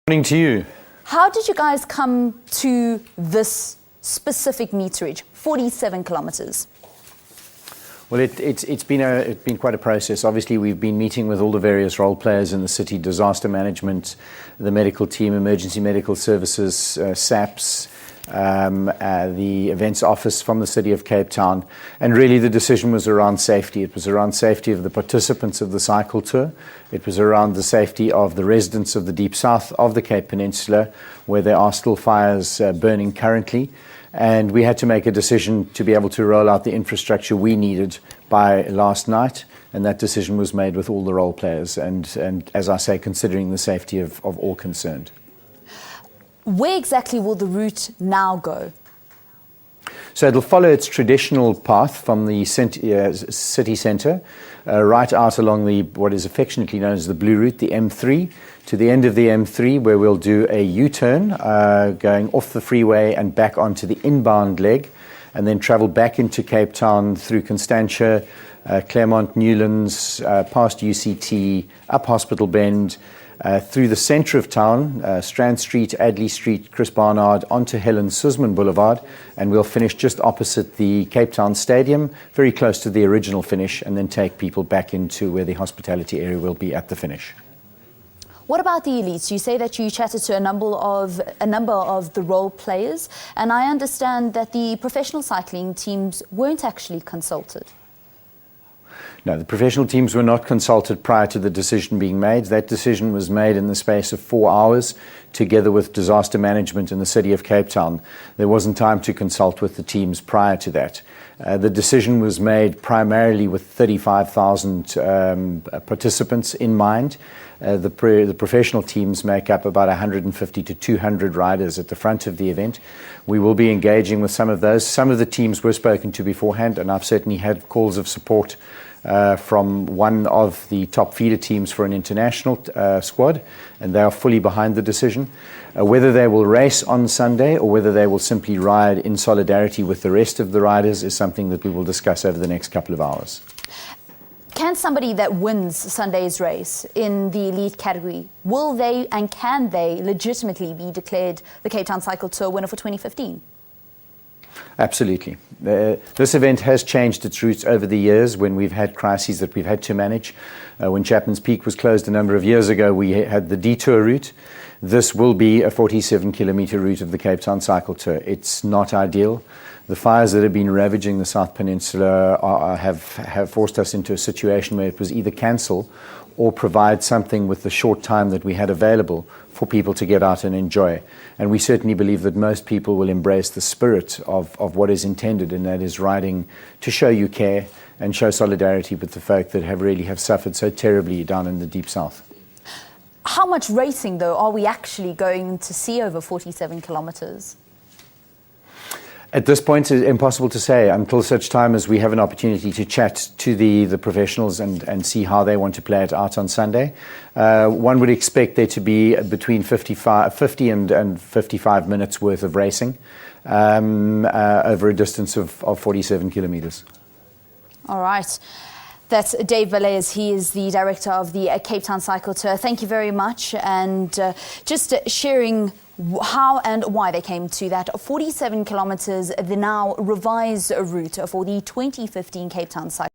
Morning to you. How did you guys come to this specific meterage, 47 kilometers? Well, it's been quite a process. Obviously, we've been meeting with all the various role players in the city: disaster management, the medical team, emergency medical services, SABC, the events office from the city of Cape Town, and really the decision was around safety. It was around safety of the participants of the cycle tour. It was around the safety of the residents of the deep south of the Cape Peninsula, where there are still fires burning currently. And we had to make a decision to be able to roll out the infrastructure we needed by last night. And that decision was made with all the role players and as I say, considering the safety of all concerned. Where exactly will the route now go? So it'll follow its traditional path from the city centre, right out along what is affectionately known as the Blue Route, the M3, to the end of the M3, where we'll do a U-turn going off the freeway and back onto the inbound leg, and then travel back into Cape Town through Constantia, Claremont, Newlands, past UCT, up Hospital Bend, through the centre of town, Strand Street, Adley Street, Chris Barnard, onto Helen Suzman Boulevard, and we'll finish just opposite the Cape Town Stadium, very close to the original finish, and then take people back into where the hospitality area will be at the finish. What about the elites? You say that you chatted to a number of the role players, and I understand that the professional cycling teams weren't actually consulted. No, the professional teams were not consulted prior to the decision being made. That decision was made in the space of 4 hours, together with disaster management in the city of Cape Town. There wasn't time to consult with the teams prior to that. The decision was made primarily with 35,000 participants in mind. The professional teams make up about 150 to 200 riders at the front of the event. We will be engaging with some of those. Some of the teams were spoken to beforehand, and I've certainly had calls of support from one of the top feeder teams for an international squad, and they are fully behind the decision. Whether they will race on Sunday or whether they will simply ride in solidarity with the rest of the riders is something that we will discuss over the next couple of hours. Can somebody that wins Sunday's race in the elite category, will they and can they legitimately be declared the Cape Town Cycle Tour winner for 2015? Absolutely. This event has changed its routes over the years when we've had crises that we've had to manage. When Chapman's Peak was closed a number of years ago, we had the detour route. This will be a 47-kilometre route of the Cape Town Cycle Tour. It's not ideal. The fires that have been ravaging the South Peninsula have forced us into a situation where it was either cancel or provide something with the short time that we had available for people to get out and enjoy. And we certainly believe that most people will embrace the spirit of what is intended, and that is riding to show you care and show solidarity with the folk that have suffered so terribly down in the Deep South. How much racing, though, are we actually going to see over 47 kilometres? At this point, it's impossible to say until such time as we have an opportunity to chat to the professionals and see how they want to play it out on Sunday. One would expect there to be between 50 and 55 minutes worth of racing over a distance of 47 kilometres. All right. That's Dave Bellairs. He is the director of the Cape Town Cycle Tour. Thank you very much. And just sharing how and why they came to that 47 kilometres, the now revised route for the 2015 Cape Town Cycle.